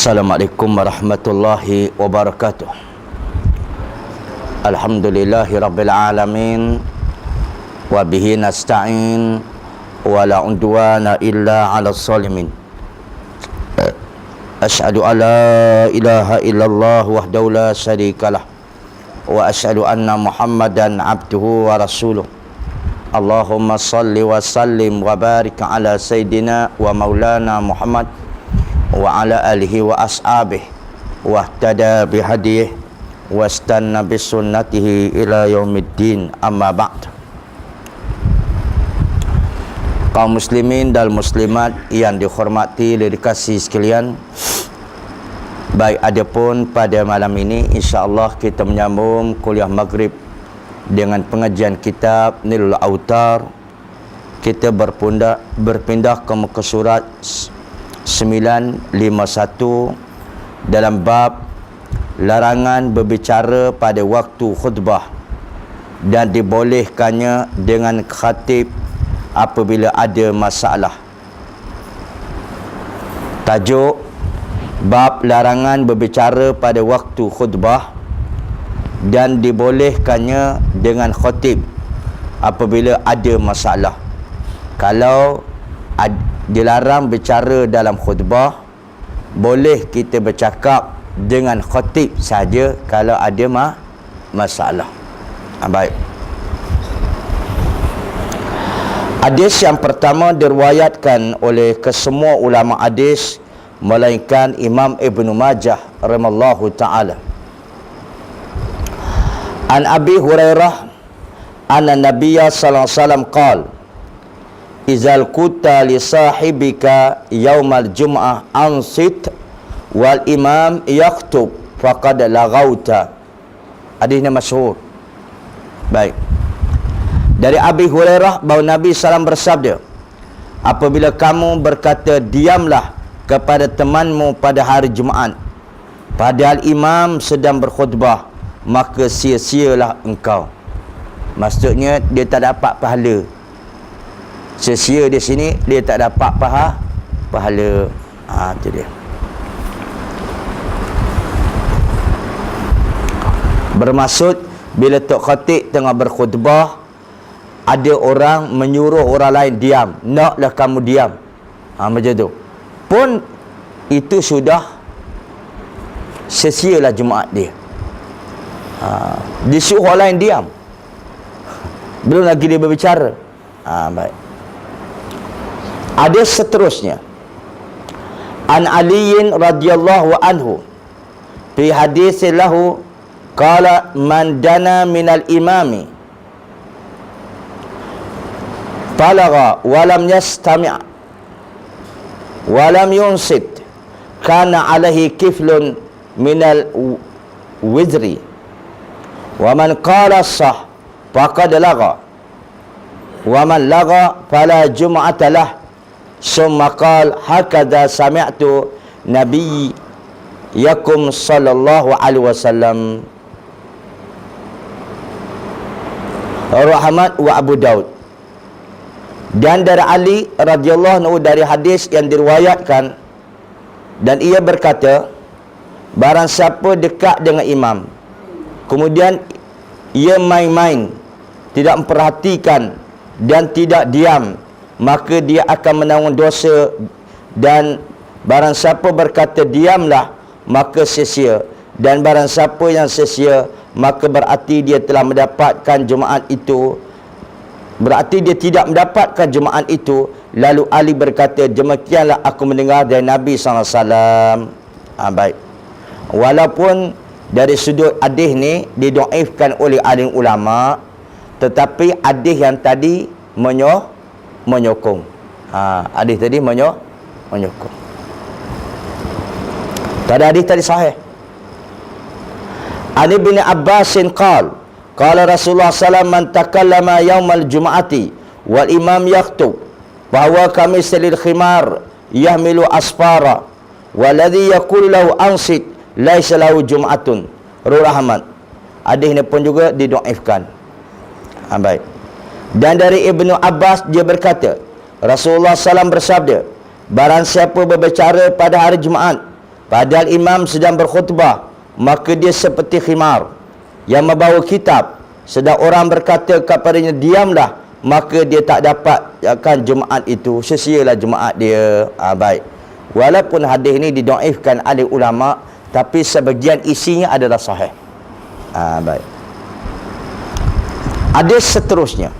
Assalamualaikum warahmatullahi wabarakatuh. Alhamdulillahi rabbil alamin, wa bihi nasta'in, wa la udwana illa 'alal zalimin. Asyhadu an la ilaha illallah wahdahu la syarikalah, wa asyhadu anna Muhammadan abduhu wa rasuluh. Allahumma salli wa sallim wa barik ala sayyidina wa maulana Muhammad wa ala alihi wa ashabihi wa ihtada bihadiyih wa istanna bisunnatihi ila yaumiddin, amma ba'd. Kaum muslimin dan muslimat yang dihormati dan dikasihi sekalian, baik adapun pada malam ini insya-Allah kita menyambung kuliah maghrib dengan pengajian kitab Nilul Autar. Kita berpindah ke muka surat 951 dalam bab larangan berbicara pada waktu khutbah dan dibolehkannya dengan khatib apabila ada masalah. Tajuk bab larangan berbicara pada waktu khutbah dan dibolehkannya dengan khatib apabila ada masalah. Kalau dilarang berbicara dalam khutbah, boleh kita bercakap dengan khatib saja kalau ada masalah. Baik. Hadis yang pertama diriwayatkan oleh kesemua ulama hadis melainkan Imam Ibnu Majah rahimallahu taala. An Abi Hurairah anna Nabiyya sallallahu alaihi wasallam qala izal kuta li sahibika yaumal jum'ah ansit wal imam yaktub faqad laghauta. Hadisnya masyhur. Baik. Dari Abi Hurairah bahawa Nabi SAW bersabda, apabila kamu berkata diamlah kepada temanmu pada hari Jumaat padahal imam sedang berkhutbah, maka sia-sialah engkau. Maksudnya dia tak dapat pahala. Sia-sia di sini dia tak dapat pahala. Itu dia. Bermaksud bila tok khatib tengah berkhutbah, ada orang menyuruh orang lain diam, naklah kamu diam. Macam tu. Pun itu sudah sia-sialah Jumaat dia. Disuruh orang lain diam, belum lagi dia berbicara. Baik. Ada seterusnya. An Aliin radhiyallahu anhu fi hadis lahu qala man dana minal imami balagha wa lam yastami' wa lam yunsit kana alaihi kiflun minal wizri wa man qala sah faqad lagha wa man lagha fala jum'ata lah. Summa qala hakadha sami'tu nabiyyakum sallallahu alaihi wasallam Rahmat wa Abu Daud. Dan dari Ali radhiyallahu anhu dari hadis yang diriwayatkan, dan ia berkata, barang siapa dekat dengan imam kemudian ia main-main, tidak memperhatikan dan tidak diam, maka dia akan menanggung dosa. Dan barang siapa berkata diamlah, maka sia-sia. Dan barang siapa yang sia-sia, maka berarti dia telah mendapatkan Jumaat itu, berarti dia tidak mendapatkan Jumaat itu. Lalu Ali berkata, demikianlah aku mendengar dari Nabi SAW. Baik. Walaupun dari sudut hadis ni didoifkan oleh alim ulama, tetapi hadis yang tadi menyokong. Hadis tadi menyokong. Pada hadis tadi sahih. An Ibn Abbasin qala Rasulullah SAW man takallama yaumal jum'ati wal imam yaktub bahwa kami selil khimar yahmilu asfara waladhi yaqulu lahu ansit laisa lahu jum'atun. Rahmat. Hadis ini pun juga didoifkan. Baik. Dan dari Ibnu Abbas dia berkata, Rasulullah SAW bersabda, barang siapa berbicara pada hari Jumaat Padahal imam sedang berkhutbah, maka dia seperti khimar yang membawa kitab. Sedang orang berkata kepadanya, diamlah, maka dia tak dapat akan Jumaat itu. Sia-sialah Jumaat dia. Baik. Walaupun hadis ini didaifkan oleh ulama, tapi sebagian isinya adalah sahih. Baik. Hadis seterusnya.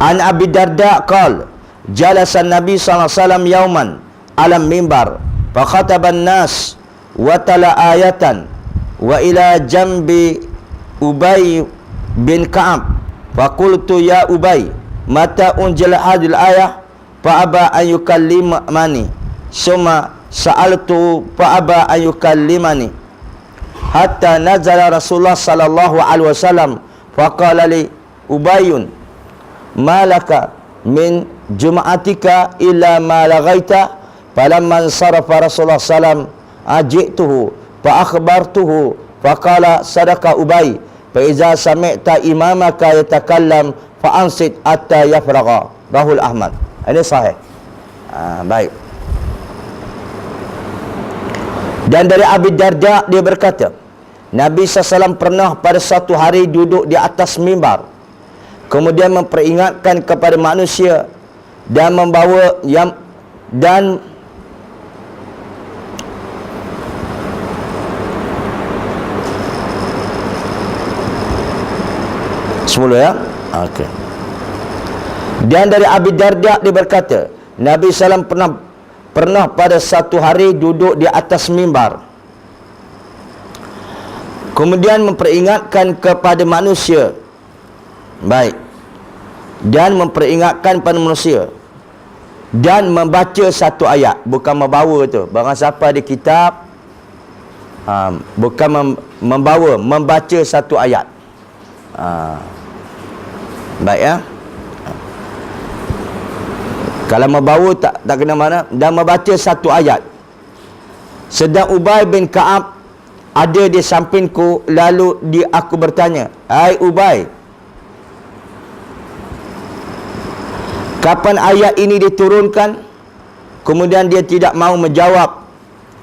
An Abi Darda qala jalasa Nabi sallallahu alaihi wasallam yauman alam mimbar fa khataba an-nas wa tala ayatan wa ila jambi Ubay bin Ka'ab fa qultu ya Ubay mata unzila hadhihi al-ayah fa aba an yukallimani summa sa'altu fa aba an yukallimani hatta nazala Rasulullah sallallahu alaihi wasallam fa qala li Ubayun malaka min jum'atika illa ma laghaita falamman sarafa Rasulullah sallam ajituhu fa akhbartuhu fa qala sadaqa Ubay fa iza sami'ta imamaka yatakallam fa ansit hatta yafragha. Rahul Ahmad. Ini sahih. Baik. Dan dari Abi Darda dia berkata, Nabi SAW pernah pada satu hari duduk di atas mimbar, kemudian memperingatkan kepada manusia dan membawa dan semula ya. Okey. Dan dari Abi Darda dia berkata, Nabi SAW pernah pada satu hari duduk di atas mimbar, kemudian memperingatkan kepada manusia. Baik. Dan memperingatkan pada manusia dan membaca satu ayat, bukan membawa tu. Barang siapa ada kitab, bukan membawa, membaca satu ayat. Baik ya. Kalau membawa tak kena mana. Dan membaca satu ayat. Sedang Ubay bin Ka'ab ada di sampingku, lalu aku bertanya, hai Ubay, kapan ayat ini diturunkan? Kemudian dia tidak mau menjawab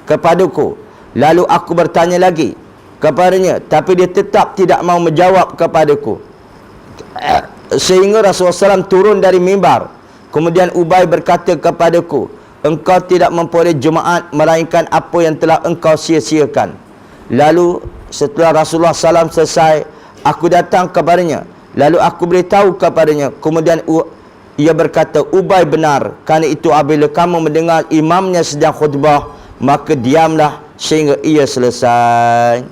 kepadaku. Lalu aku bertanya lagi kepadanya, tapi dia tetap tidak mau menjawab kepadaku. Sehingga Rasulullah SAW turun dari mimbar. Kemudian Ubay berkata kepadaku, engkau tidak memperoleh Jumaat melainkan apa yang telah engkau sia-siakan. Lalu setelah Rasulullah SAW selesai, aku datang kepadanya. Lalu aku beritahu kepadanya. Kemudian ia berkata, Ubay benar. Kerana itu apabila kamu mendengar imamnya sedang khutbah, maka diamlah sehingga ia selesai.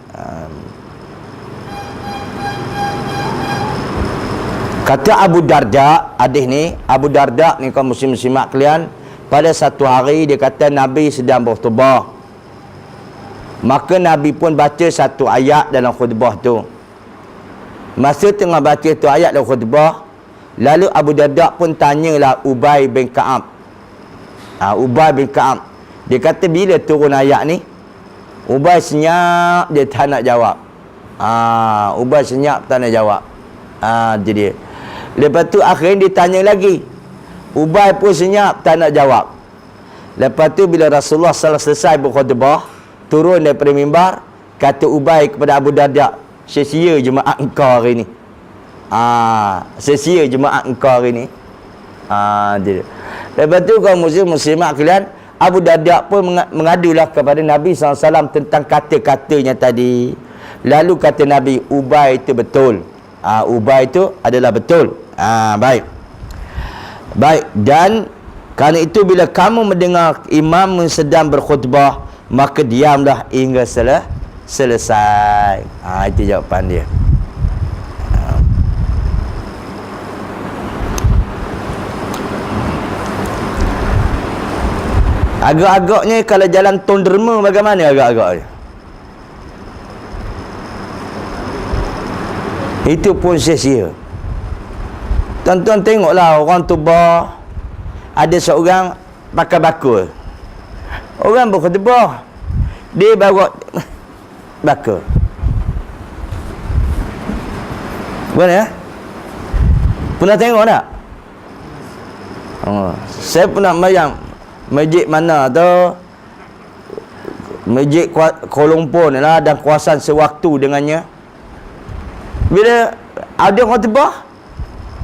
Kata Abu Darda, hadis ni, Abu Darda ni kaum muslim-muslimat kalian, pada satu hari dia kata Nabi sedang berkhutbah. Maka Nabi pun baca satu ayat dalam khutbah tu. Masa tengah baca tu ayat dalam khutbah, lalu Abu Darda pun tanyalah Ubay bin Ka'ab. Ubay bin Ka'ab. Dia kata bila turun ayat ni? Ubay senyap, dia tak nak jawab. Ubay senyap, tak nak jawab. Itu dia. Lepas tu akhirnya ditanya lagi. Ubay pun senyap, tak nak jawab. Lepas tu bila Rasulullah selesai berkhutbah, turun daripada mimbar, kata Ubay kepada Abu Darda, sia-sia jemaah engkau hari ni. Sia-sia jemaah engkau hari ni. Dia. Lepas tu kaum muslimat kalian, Abu Darda pun mengadulah kepada Nabi SAW tentang kata-katanya tadi. Lalu kata Nabi, Ubay itu betul. Ubay itu adalah betul. Baik. Baik. Dan kerana itu bila kamu mendengar imam sedang berkhutbah, maka diamlah hingga selesai. Itu jawapan dia. Agak-agaknya kalau jalan Tun Derma bagaimana agak-agaknya? Itu pun sia-sia. Tuan-tuan tengoklah orang tubah, ada seorang pakai bakul. Orang berkhutbah, dia bawa bakul. Mana ya? Pernah tengok tak? Saya pernah bayang masjid mana tu Masjid Kuala Lumpur ni lah, dan kawasan sewaktu dengannya. Bila ada khutbah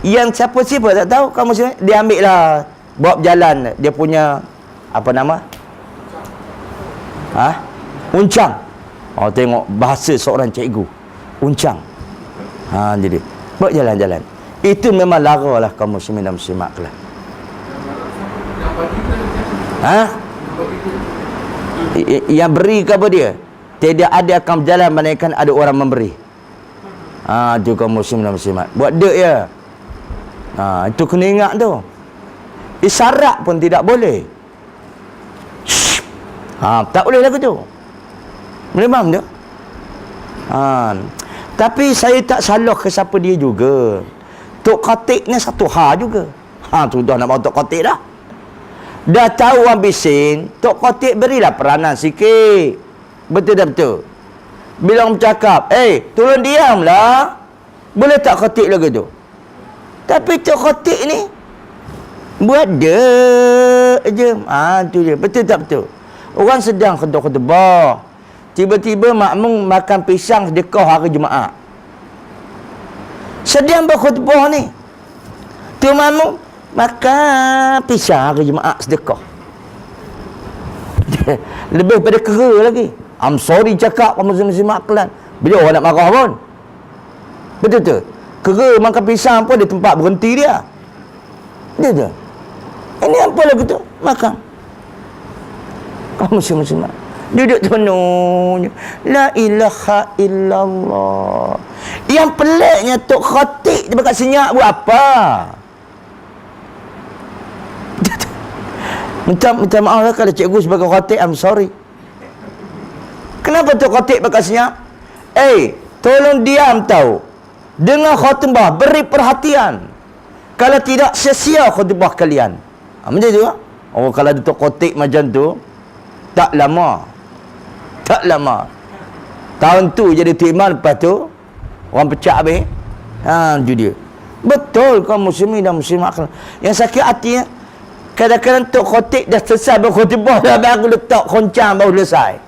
yang siapa-siapa tak tahu, kamu sini dia ambil lah, bawa berjalan dia punya apa nama? Uncang. Tengok bahasa seorang cikgu. Uncang. Jadi bawa jalan-jalan. Itu memang lara lah kaum muslimin dan muslimat lah. Yang beri ke apa dia? Tidak ada akan berjalan melainkan ada orang memberi. Itu kaum muslim dan muslimat. Buat dek ya. Itu kena ingat tu. Isyarat pun tidak boleh. Tak boleh lagu tu. Boleh faham tu? Tapi saya tak salah ke siapa dia juga. Tok Khatib ni satu juga. Sudah nak bawa Tok Khatib dah. Dah tahu orang bising, Tok Khatib berilah peranan sikit. Betul tak betul? Bila orang bercakap, tolong diamlah. Boleh tak Khatib lagu tu? Tapi Tok Khatib ni buat dia je. Tu je. Betul tak betul? Orang sedang khutbah, tiba-tiba makmum makan pisang sedekah hari Jumaat. Sedang berkhutbah ni, tu makmum makan pisang hari Jumaat sedekah. Lebih pada kera lagi. I'm sorry cakap kamu muslim-muslimat kelan. Bila orang nak marah pun. Betul tu? Kera makan pisang pun di tempat berhenti dia. Dia tu. Ini apa lagu tu? Makan. Kamu muslim-muslimat duduk penuh. La ilaha illallah. Yang peliknya Tok Khatib dia berkat senyap buat apa? Minta maaf lah kalau cikgu sebagai Khatib, I'm sorry. Kenapa Tok Khatib berkat senyap? Tolong diam tahu. Dengar khutbah, beri perhatian. Kalau tidak, sia-sia khutbah kalian. Macam tu lah. Kalau ada Tok Khatib macam tu, tak lama. Tahun tu jadi timah, lepas tu orang pecah habis. Itu dia. Betul kaum muslimin dan muslimat. Yang sakit hati, kadang-kadang Tok Khatib dah selesai berkhutbah, dah baru letak koncang baru selesai.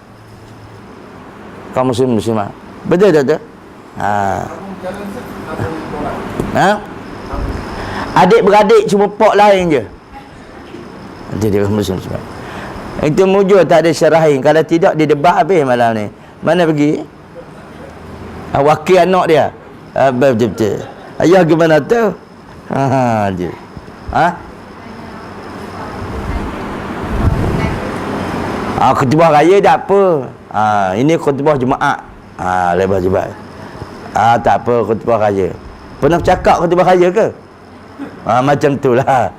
Kaum muslimin muslimat. Betul tak tu? Adik-beradik cuma pok lain je. Itu dia kaum muslimin muslimat. Itu mujur tak ada syarahin. Kalau tidak dia debat habis malam ni. Mana pergi? Wakil anak dia. Betul-betul. Ayah gimana tu? Dia. Khutbah raya tak apa. Ini khutbah Jumaat. Lepas Jumaat. Tak apa khutbah raya. Pernah cakap khutbah raya ke? Macam tu lah.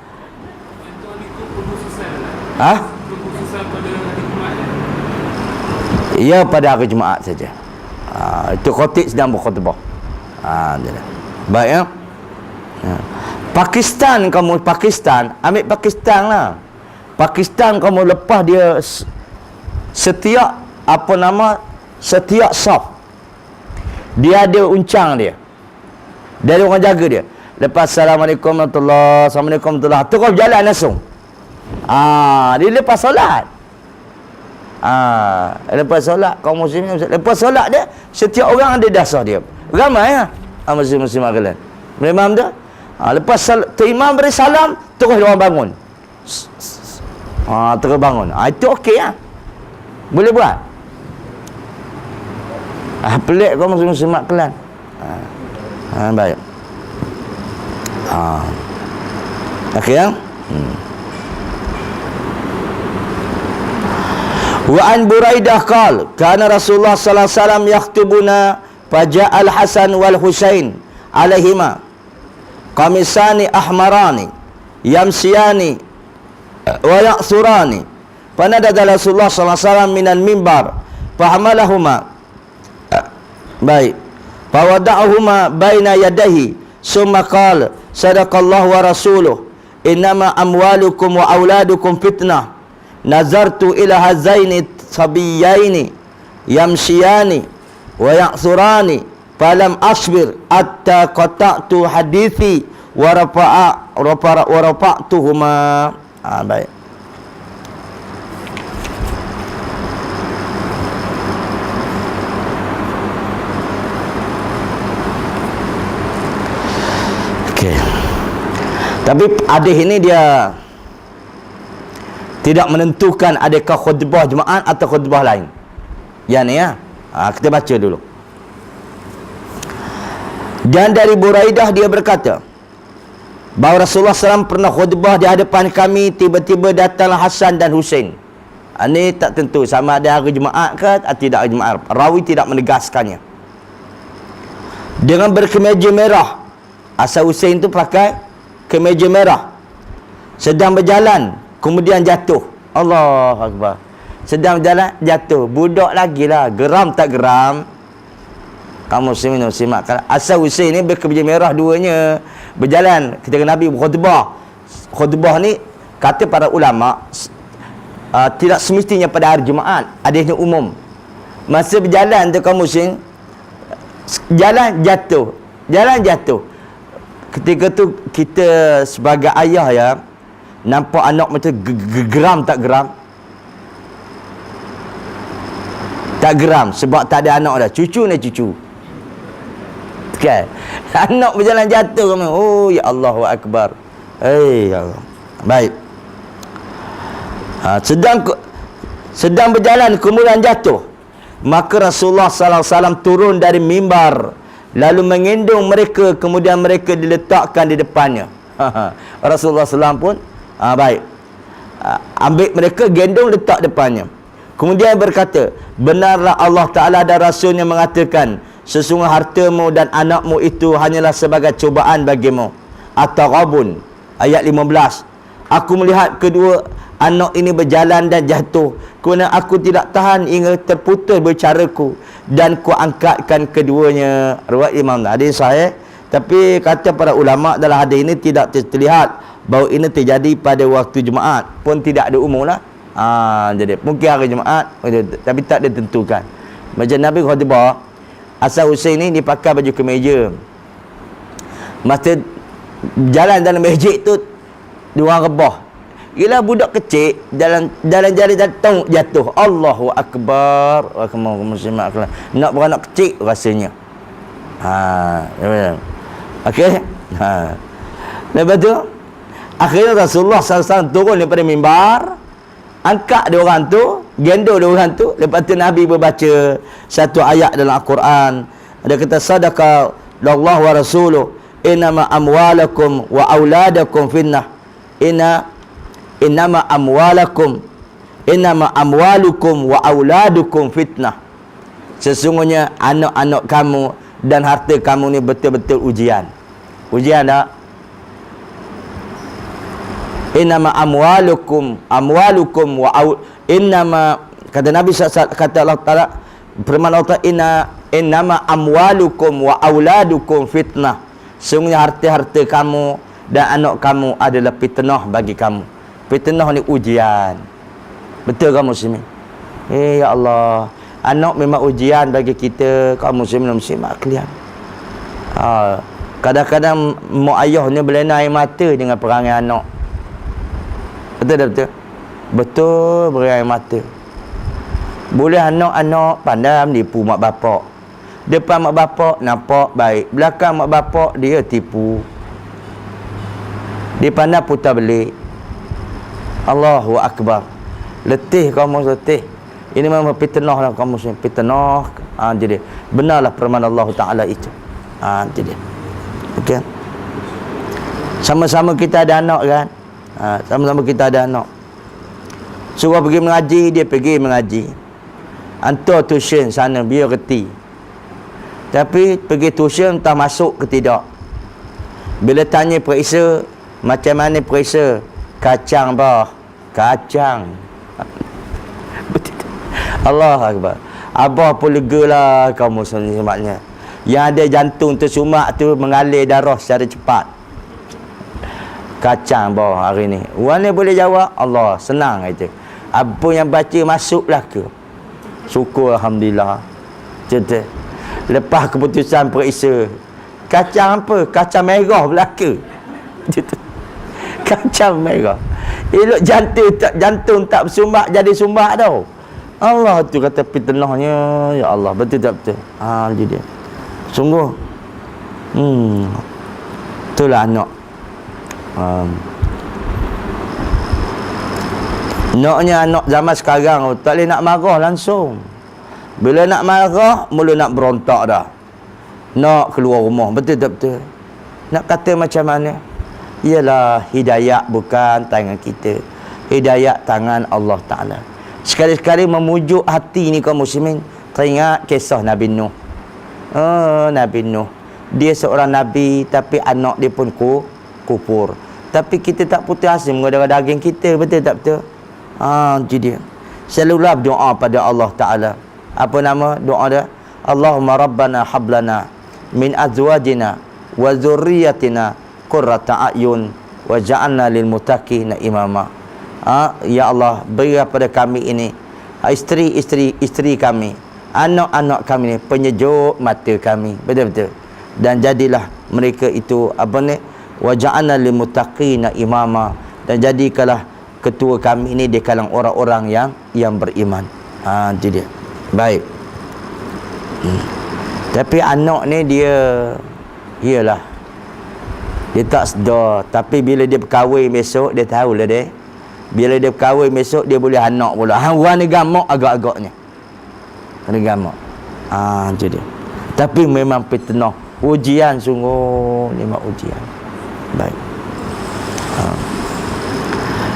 Ya, pada hari Jumaat saja. Itu Khatib sedang berkhutbah. Baik ya. Pakistan, ambil Pakistan lah. Pakistan kamu lepas dia setiap saf dia ada uncang dia. Dia ada orang jaga dia. Lepas Assalamualaikum warahmatullahi wabarakatuh, Assalamualaikum warahmatullahi wabarakatuh, terus jalan langsung. Dia lepas solat. Lepas solat kaum muslimin, lepas solat dia setiap orang ada dasar dia. Ramai ya muslim-muslimat kalian. Memang dah. Lepas imam beri salam, terus orang bangun. Terus bangun. Itu okey ya. Boleh buat. Pelik kaum muslimat kalian. Baik. Okey ya. Wa an Buraidah qala kana Rasulullah sallallahu alaihi wasallam yakhtubuna faja'al Hasan wal Husain alaihima qamisani ahmarani yamsiyani wa ya'surani fanadada Rasulullah sallallahu alaihi wasallam minal mimbar fahamalahuma baik fawada'ahuma baina yadayhi summa qala sadaqallahu wa rasuluhu innama amwalukum wa auladukum fitnah nazartu ila hazaini sabiyaini yamshiyani wa ya'surani falam asbir atta qata'tu hadithi wa rafa'tuhuma. Baik. Okey. Tapi hadis ini dia tidak menentukan adakah khutbah jemaat atau khutbah lain. Yang ni ya. Kita baca dulu. Dan dari Buraidah dia berkata bahawa Rasulullah SAW pernah khutbah di hadapan kami, tiba-tiba datanglah Hasan dan Husain. Ini tak tentu sama ada hari Jumaat ke atau tidak hari Jumaat. Rawi tidak menegaskannya. Dengan berkemeja merah. Hasan Husain tu pakai kemeja merah. Sedang berjalan, kemudian jatuh. Allah Akbar. Sedang berjalan, jatuh. Budak lagi lah. Geram tak geram? Kamu muslimin simak. Hasan Husain ni berkemeja merah duanya. Berjalan ketika Nabi berkhutbah. Khutbah ni kata para ulama tidak semestinya pada hari Jumaat, hadisnya umum. Masa berjalan tu kaum muslim jalan jatuh. Ketika tu kita sebagai ayah ya, nampak anak macam geram tak geram? Tak geram sebab tak ada anak dah. Cucu ni cucu. Kan? Anak berjalan jatuh kamu. Oh ya Allahu Akbar. Ya Allah. Baik. Sedang berjalan kemudian jatuh. Maka Rasulullah sallallahu alaihi wasallam turun dari mimbar lalu menggendong mereka, kemudian mereka diletakkan di depannya. Rasulullah SAW pun baik. Ambil mereka, gendong, letak depannya. Kemudian berkata, benarlah Allah Ta'ala dan Rasulnya mengatakan, sesungguhnya hartamu dan anakmu itu hanyalah sebagai cubaan bagimu. At-Taghabun ayat 15. Aku melihat kedua anak ini berjalan dan jatuh, kerana aku tidak tahan hingga terputus bercaraku, dan ku angkatkan keduanya. Riwayat Imam. Hadis sahih, tapi kata para ulama dalam hadis ini tidak terlihat bahawa ini terjadi pada waktu Jumaat, pun tidak ada umum lah. Jadi mungkin hari Jumaat, tapi tak ditentukan. Macam Nabi khutbah, Hasan Husain ni dipakai baju kemeja. Masa jalan dalam masjid tu, dia orang rebah. Ialah budak kecil jalan-jalan jatuh. Allahu Akbar. Muslimat nak beranak kecil rasanya. Okey. Lepas tu akhirnya Rasulullah SAW turun daripada mimbar, angkat dia orang tu, gendong dia orang tu. Lepas tu Nabi berbaca satu ayat dalam Al-Quran. Dia kata, sadaqa Allah wa rasuluh, innama amwalakum wa auladakum finnah. Innama amwalukum wa auladukum fitnah. Sesungguhnya anak-anak kamu dan harta kamu ni betul-betul ujian. Ujian tak? Innama amwalukum wa innama, kata Nabi SAW, kata Allah Ta'ala, firman Allah Ta'ala, innama amwalukum wa auladukum fitnah. Sesungguhnya harta-harta kamu dan anak kamu adalah fitnah bagi kamu. Fitnah ni ujian. Betul kaum muslimin? Ya Allah, anak memang ujian bagi kita kaum muslimin muslimat sekalian. Kadang-kadang mak ayah ni berlena air mata dengan perangai anak. Betul tak betul? Betul, berair air mata. Boleh anak-anak pandai menipu mak bapak. Depan mak bapak nampak baik, belakang mak bapak dia tipu. Dia pandai putar belik. Allahu Akbar. Letih kamu, letih. Ini memang fitnah lah kamu, fitnah. Jadi benarlah firman Allah Ta'ala itu. Jadi okey. Sama-sama kita ada anak kan? Sama-sama kita ada anak. Suruh pergi mengaji, dia pergi mengaji. Hantar tuition sana biar reti. Tapi pergi tuition entah masuk ke tidak. Bila tanya periksa, macam mana periksa? Kacang bah, kacang. Allah Akbar. Abah pun lega lah kaum muslimin semaknya. Yang ada jantung tersumak tu mengalir darah secara cepat. Kacang bah hari ni. Orang ni boleh jawab, Allah senang kata. Apa yang baca masuklah ke? Syukur alhamdulillah. Cerita. Lepas keputusan periksa, kacang apa? Kacang merah belaka. Cerita. Kacang merah. Elok jantung tak bersumbat jadi sumbat tau. Allah tu kata fitnahnya. Ya Allah, betul tak betul? Jadi sungguh Itulah anak. Naknya anak zaman sekarang tak boleh nak marah langsung. Bila nak marah, mula nak berontak dah. Nak keluar rumah. Betul tak betul? Nak kata macam mana? Ialah hidayah bukan tangan kita. Hidayah tangan Allah Ta'ala. Sekali-sekali memujuk hati ni kaum muslimin. Teringat kisah Nabi Nuh. Nabi Nuh. Dia seorang Nabi tapi anak dia pun kufur. Tapi kita tak putus asa mengadakan daging kita. Betul tak betul? Itu dia. Selalulah berdoa pada Allah Ta'ala. Apa nama doa dia? Allahumma Rabbana hablana min azwajina wa zurriyatina qurrata a'yun wa ja'alna lil muttaqina imama. Ya Allah, beri kepada kami ini isteri kami, anak-anak kami ni penyejuk mata kami. Betul-betul. Dan jadilah mereka itu wa ja'alna lil muttaqina imama, dan jadikanlah ketua kami ini di kalangan orang-orang yang beriman. Itu dia. Baik. Tapi anak ni dia iyalah dia tak sedar. Tapi bila dia berkahwin besok, dia tahulah dia. Bila dia berkahwin besok, dia boleh anak pula. Orang ni gamak agak-agaknya. Kena gamak. Itu dia. Tapi memang fitnah. Ujian sungguh. Memang ujian. Baik.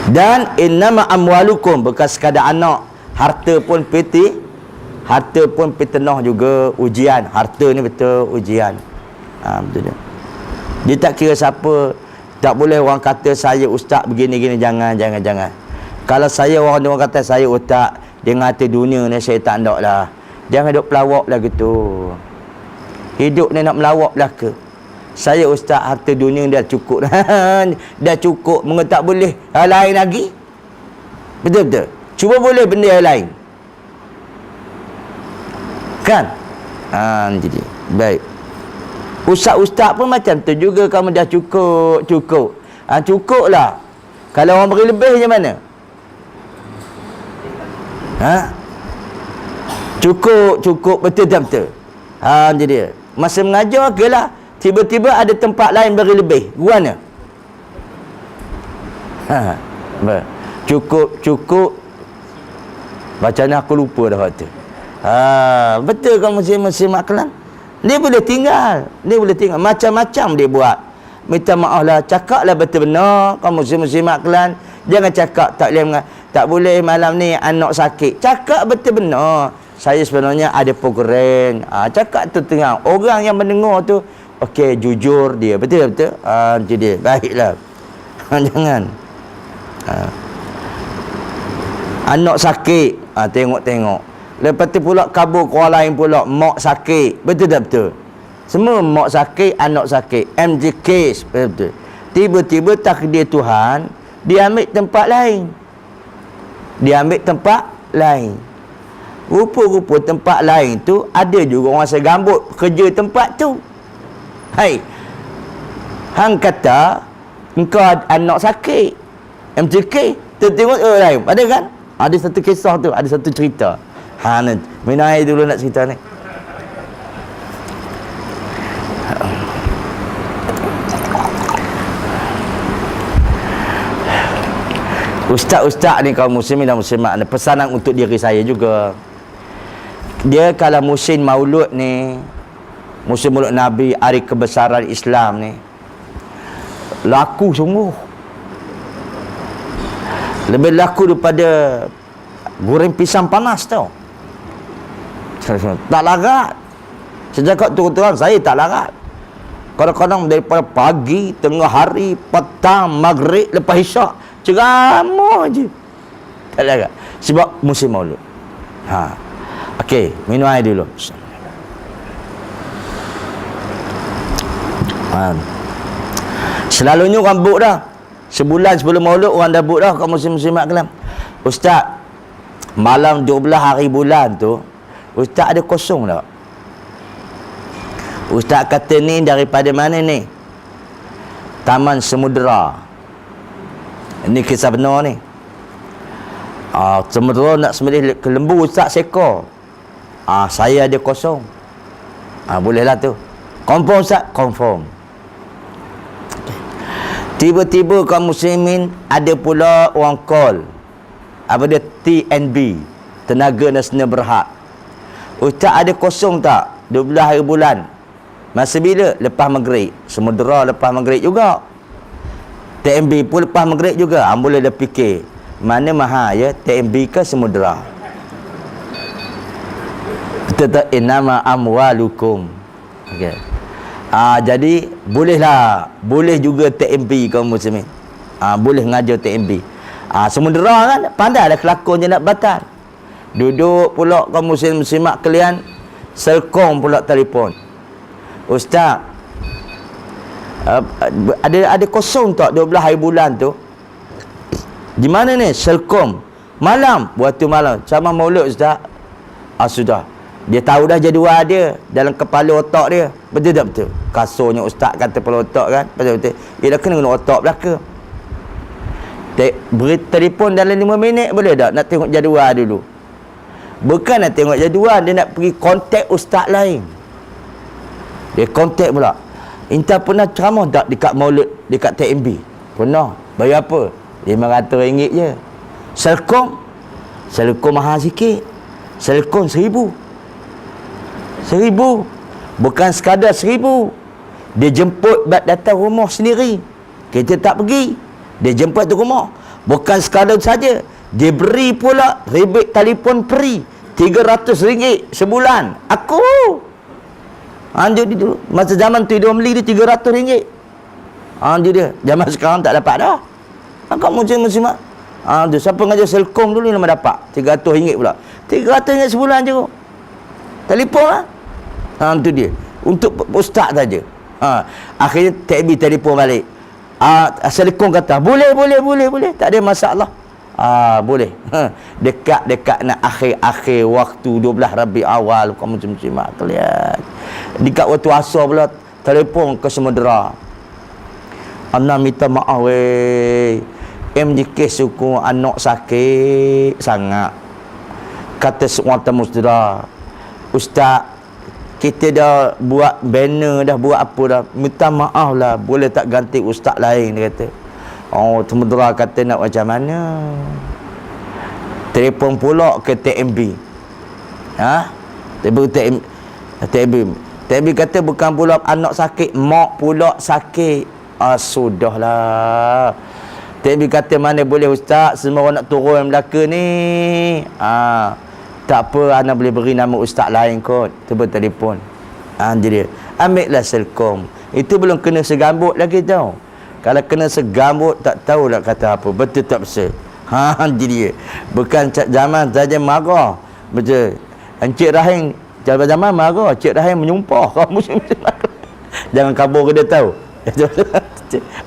Dan innama amwalukum, bukan sekadar anak. Harta pun fitnah juga, ujian. Harta ni betul ujian. Betul dia. Dia tak kira siapa. Tak boleh orang kata saya ustaz begini-gini. Jangan. Kalau saya orang kata saya ustaz, dia kata dunia ni saya tak nak lah. Jangan duk pelawak lah gitu. Hidup ni nak melawak lah ke? Saya ustaz, harta dunia dah cukup. Dah cukup. Mengapa tak boleh hal lain lagi? Betul-betul. Cuba boleh benda yang lain. Kan? Jadi baik. Ustaz-ustaz pun macam tu juga. Kamu dah cukup. Cukup lah. Kalau orang beri lebih macam mana? Cukup. Betul tak betul? Jadi masa mengajar ke lah, tiba-tiba ada tempat lain beri lebih. Guana? Cukup. Bacaan aku lupa dah waktu. Betul kan musim aklan? Dia boleh tinggal. Macam-macam dia buat. Minta maaf lah. Cakap lah betul benar. Kau musim aklan. Jangan cakap tak boleh malam ni anak sakit. Cakap betul benar. Saya sebenarnya ada program. Cakap tu tengah. Orang yang mendengar tu, okey, jujur dia. Betul-betul. Jadi baiklah. Jangan. Anak sakit. Tengok. Lepas tu pula kabur ke orang lain pula. Mak sakit. Betul tak betul? Semua mak sakit, anak sakit. MJ case. Betul. Tiba-tiba takdir Tuhan, dia ambil tempat lain. Rupa-rupa tempat lain tu ada juga orang segambut kerja tempat tu. Hai. Hang kata engkau anak sakit. MJK. Tengok lain. Ada kan? Ada satu kisah tu, ada satu cerita. Minai dulu nak cerita ni. Ustaz-ustaz ni kaum muslimin dan muslimat, ada pesanan untuk diri saya juga. Dia kalau musim maulud ni, musim maulud Nabi, hari kebesaran Islam ni, laku sungguh. Lebih laku daripada goreng pisang panas tau. Tak larat. Sejak terang saya tak larat. Kadang-kadang daripada pagi, tengah hari, petang, maghrib, lepas isyak, ceramah je. Tak larat. Sebab musim maulud. Okey, minum air dulu. Selalunya orang book dah. Sebulan sebelum maulud orang dah book dah kat musim-musimat kelam. Ustaz, malam 12 hari bulan tu, ustaz ada kosong tak? Ustaz kata ni daripada mana ni? Taman Semudra. Ini kisah benar ni. Semudra nak sembelih ke lembu, ustaz sekor. Saya ada kosong. Bolehlah tu. Confirm ustaz? Confirm. Tiba-tiba kaum muslimin ada pula orang call. Apa dia? TNB, Tenaga Nasional Berhad. Ustaz ada kosong tak 12 hari bulan? Masa bila? Lepas maghrib. Semudra lepas maghrib juga. TNB pun lepas maghrib juga. Boleh dah fikir mana mahal ya, TNB ke semudra? Betul tak? Innama amwalukum. Okey. Jadi bolehlah, boleh juga TNB kaum muslimin. Boleh ngajar TNB. Semudra kan pandai dah kelakon je nak batal. Duduk pula kaum muslim muslimat kalian, selkong pula telefon. Ustaz, ada kosong tak 12 hari bulan tu? Di mana ni? Selkom. Malam, waktu malam. Sama maulud Ustaz. Sudah. Dia tahu dah jadual dia dalam kepala otak dia. Betul tak betul? Kasurnya Ustaz kata kepala otak kan? Betul-betul. Dia dah kena guna otak belaka. Beri telefon dalam 5 minit boleh tak? Nak tengok jadual dulu. Bukan nak tengok jadual, dia nak pergi kontak Ustaz lain. Dia kontak pula. Intan pernah ceramah tak dekat maulud, dekat TNB? Pernah. Bayar apa? RM500 je. Selkom mahal sikit. Selkom 1,000. Bukan sekadar 1,000. Dia jemput datang rumah sendiri. Kita tak pergi. Dia jemput tu rumah. Bukan sekadar saja. Dia beri pula rebate telefon free RM300 sebulan. Aku anjur dia dulu. Masa zaman tu dia beli dia RM300. Anjur dia. Zaman sekarang tak dapat dah. Kamu muslimat. Tu siapa ngajar Selkom dulu nama dapat RM300 pula. RM300 sebulan je kau. Telefon lah. Tu dia. Untuk ustaz saja. Akhirnya TB telefon balik. Selkom kata, boleh. Tak ada masalah. Boleh. Dekat nak akhir waktu 12 Rabi awal kamu muslimat kalian. Dekat waktu asar pula telefon ke Semudra. Ana minta maaf weh. MJK suku anak sakit sangat. Kata seorang tamu saudara, Ustaz, kita dah buat banner, dah buat apa dah. Minta maaf lah, boleh tak ganti ustaz lain, dia kata. Semudra kata nak macam mana? Telefon pula ke TNB. TNB kata bukan pula anak sakit, mak pula sakit. Sudahlah. TNB kata mana boleh ustaz, semua orang nak turun Melaka ni. Tak apa, ana boleh beri nama ustaz lain kot. Cuba telefon. Jadi ambillah Selkom. Itu belum kena segambut lagi tau. Kalau kena segambut tak tahu nak kata apa. Betul tak betul? Jadi bukan zaman saja marah. Betul. Encik Rahim zaman marah, Encik Rahim menyumpah kamu jangan kabur ke dia tahu.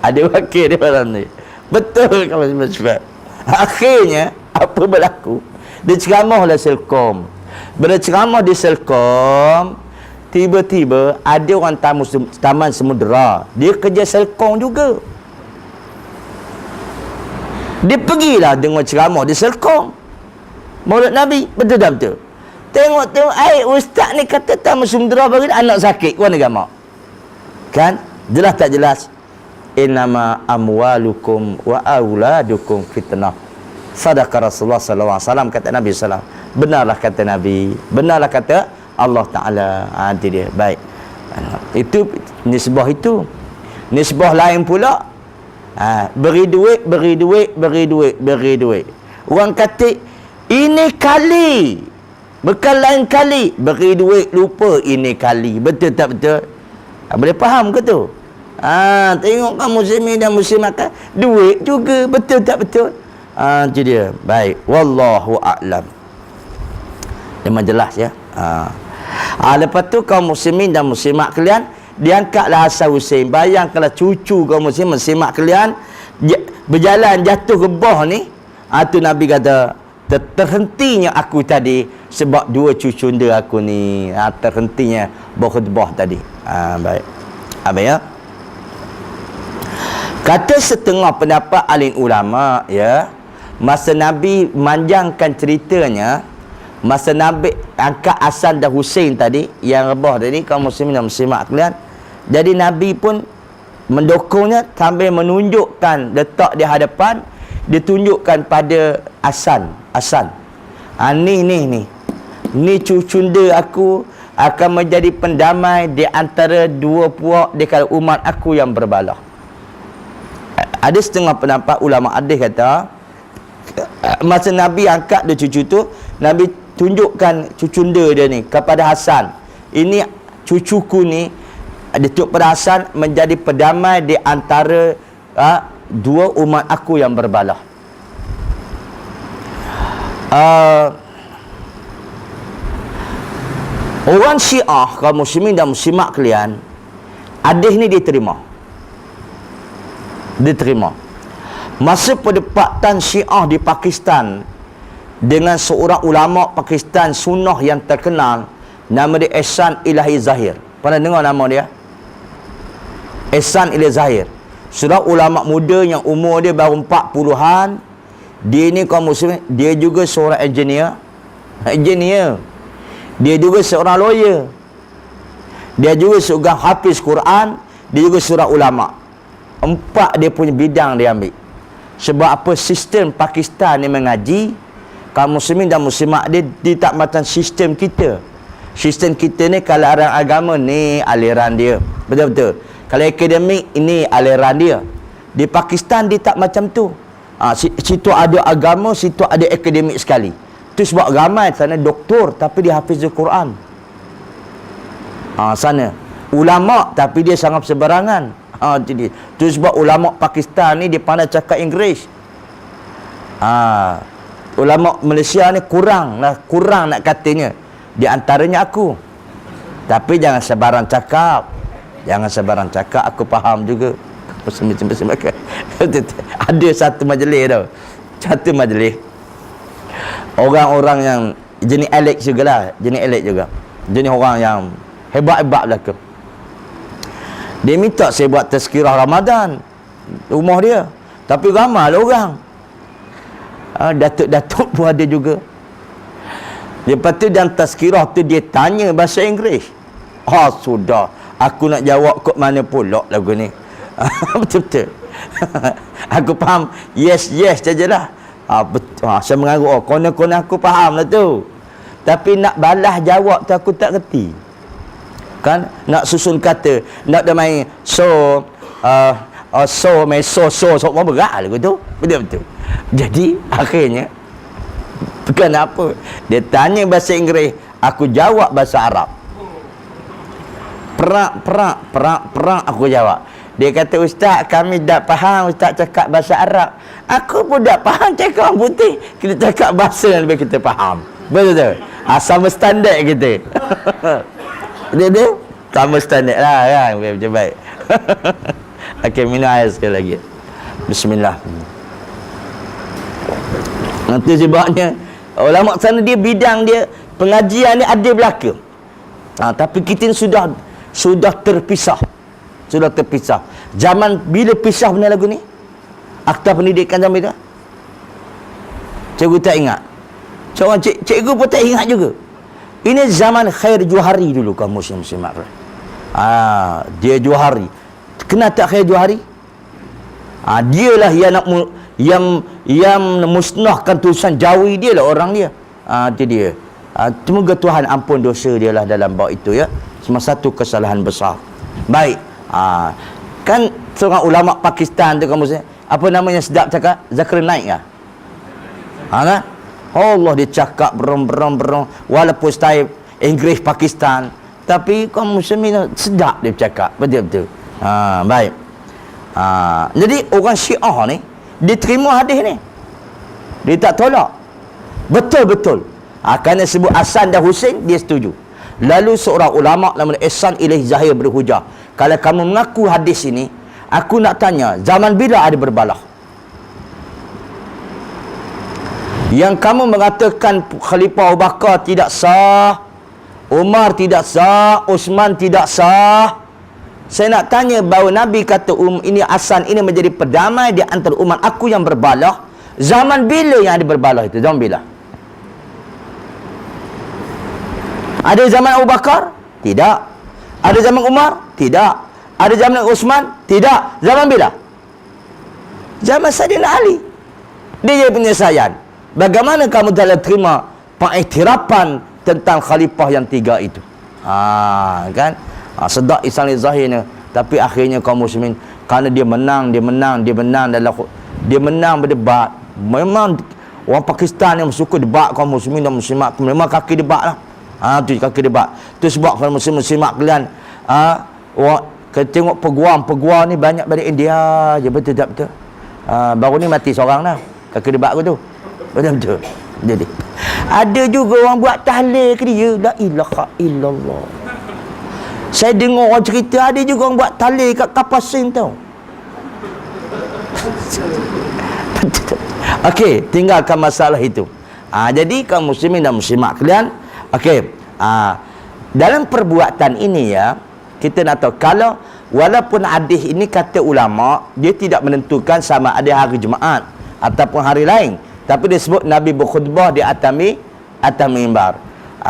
Ada wakil dia malam ni. Betul kamu sebab. Akhirnya apa berlaku? Dia ceramahlah Selkom. Bila ceramah di Selkom, tiba-tiba ada orang taman Semudra. Dia kerja Selkom juga. Dia pergilah dengar ceramah di Selkom. Maulid Nabi. Betul tak betul? Tengok. Ustaz ni kata taman Semudra bagi anak sakit. Kau nak gamak? Kan? Jelas tak jelas? Innama amwalukum wa auladukum fitnah. Sadaqah Rasulullah sallallahu alaihi wasallam, kata Nabi sallallahu. Benarlah kata Nabi, benarlah kata Allah Taala. Itu dia. Baik. Itu nisbah itu. Nisbah lain pula. Beri duit. Orang kata ini kali, bukan lain kali. Beri duit lupa ini kali. Betul tak betul? Boleh faham ke tu? Tengok kan muslimin dan muslimat kan duit juga. Betul tak betul? Itu dia. Baik. Wallahu a'lam. Memang jelas ya. Lepas tu kaum muslimin dan muslimat kalian, diangkatlah Hasan Husain. Bayangkanlah cucu kaum muslimin muslimat kalian berjalan jatuh ke bawah ni. Tu Nabi kata, terhentinya aku tadi sebab dua cucunda aku ni. Terhentinya bawah tadi. Baik. Apa ya? Kata setengah pendapat alim ulama ya, masa Nabi manjangkan ceritanya, masa Nabi angkat Hasan dan Husain tadi yang rebah tadi kaum muslimin dan muslimat kalian, jadi Nabi pun mendokongnya sambil menunjukkan, letak di hadapan, ditunjukkan pada Hasan. Ni cucunda aku akan menjadi pendamai di antara dua puak di kalangan umat aku yang berbalah. Ada setengah pendapat ulama hadis kata, masa Nabi angkat dia cucu tu, Nabi tunjukkan cucunda dia ni kepada Hasan. Ini cucuku ni, dia tunjuk pada Hasan menjadi pendamai di antara dua umat aku yang berbalah. Orang Syiah, kaum muslimin dan muslimat kalian, hadis ni diterima. Masa perdebatan Syiah di Pakistan dengan seorang ulama Pakistan sunnah yang terkenal, nama dia Ehsan Ilahi Zahir. Pernah dengar nama dia? Ehsan Ilahi Zahir. Seorang ulama muda yang umur dia baru 40-an. Dia ni kaum muslimin, dia juga seorang engineer. Dia juga seorang lawyer. Dia juga seorang hafiz Quran. Dia juga seorang ulama. 4 dia punya bidang dia ambil. Sebab apa? Sistem Pakistan ni mengaji, kaum muslimin dan muslimat dia tak macam sistem kita. Sistem kita ni kalau orang agama ni aliran dia. Betul-betul. Kalau akademik ini aliran dia. Di Pakistan dia tak macam tu. Situ ada agama, situ ada akademik sekali. Tu sebab ramai sana doktor tapi dia hafiz Quran. Sana ulama tapi dia sangat seberangan. Jadi tu sebab ulama Pakistan ni dia pandai cakap Inggeris. Ulama Malaysia ni kurang nak katanya. Di antaranya aku. Tapi jangan sebarang cakap. Aku faham juga. Ada satu majlis tau. Orang-orang yang jenis elek juga. Jenis orang yang hebat-hebat belaka. Dia minta saya buat tazkirah Ramadan rumah dia. Tapi ramai lah orang. Datuk-datuk pun ada juga. Lepas tu dalam tazkirah tu dia tanya bahasa Inggeris. Sudah. Aku nak jawab kok mana pula lagu ni. Betul-betul. Aku faham. Yes sajalah. Saya mengarut. Kona-kona aku faham lah tu. Tapi nak balas jawab tu aku tak reti. Kan? Nak susun kata. Nak dia main so semua berat lagu tu. Betul-betul. Jadi akhirnya bukan apa. Dia tanya bahasa Inggeris. Aku jawab bahasa Arab. Perak aku jawab. Dia kata, Ustaz, kami tak faham Ustaz cakap bahasa Arab. Aku pun tak faham cakap orang putih. Kita cakap bahasa yang lebih kita faham. Betul-betul. Sama standard kita. Dia sama standard lah kan. Macam baik. Okey, minum air sekali lagi. Bismillah. Nanti sebabnya ulama sana dia bidang dia pengajian ni ada belaka. Tapi kita ni sudah terpisah. Zaman bila pisah benar lagu ni? Akta pendidikan zaman itu? Cikgu tak ingat. Cikgu pun tak ingat juga. Ini zaman Khair Johari dulu kaum muslimat. Dia Johari. Kenapa tak Khair Johari? Dialah yang musnahkan tulisan Jawi, dia lah orang dia. Itu dia. Semoga Tuhan ampun dosa dia lah dalam bab itu ya. Cuma satu kesalahan besar. Baik. Kan seorang ulama Pakistan tu kamu apa namanya sedap cakap? Zakir Naik kan? Kan? Allah dia cakap berong walaupun style Inggeris Pakistan, tapi kaum muslimin sedap dia bercakap. Betul-betul. Baik. Jadi orang Syiah ni dia terima hadis ni. Dia tak tolak. Betul-betul. Kerana sebut Hasan dan Husain, dia setuju. Lalu seorang ulama nama Ehsan Ilahi Zahir berhujah, kalau kamu mengaku hadis ini, aku nak tanya, zaman bila ada berbalah? Yang kamu mengatakan Khalifah Abu Bakar tidak sah, Umar tidak sah, Uthman tidak sah. Saya nak tanya bahawa Nabi kata ini Hasan ini menjadi perdamai di antara umat aku yang berbalah. Zaman bila yang ada berbalah itu? Zaman bila? Ada zaman Abu Bakar? Tidak. Ada zaman Umar? Tidak. Ada zaman Uthman? Tidak. Zaman bila? Zaman Sayyidina Ali. Dia penyelesaian. Bagaimana kamu telah terima pengiktirafan tentang khalifah yang 3 itu? Kan? Sedap Islam zahirnya. Tapi akhirnya kaum muslimin, kerana dia menang dalam dia menang berdebat. Memang orang Pakistan yang suka debat kaum muslimin dan muslimat, memang kaki debat lah. Tu kaki debat. Tu sebab kalau muslimat kalian kita tengok peguam ni banyak dari India je, betul tak betul? Baru ni mati seorang dah kaki debat aku tu. Betul. Jadi ada juga orang buat tahlil ke dia, la ilaha illallah. Saya dengar orang cerita ada juga orang buat tahlil kat kapal Sin tau. Okey, tinggalkan masalah itu. Jadi kaum muslimin dan muslimat kalian, okey, dalam perbuatan ini ya, kita nak tahu kalau walaupun hadis ini kata ulama dia tidak menentukan sama ada hari Jumaat ataupun hari lain, tapi dia sebut Nabi berkhutbah di atas mimbar.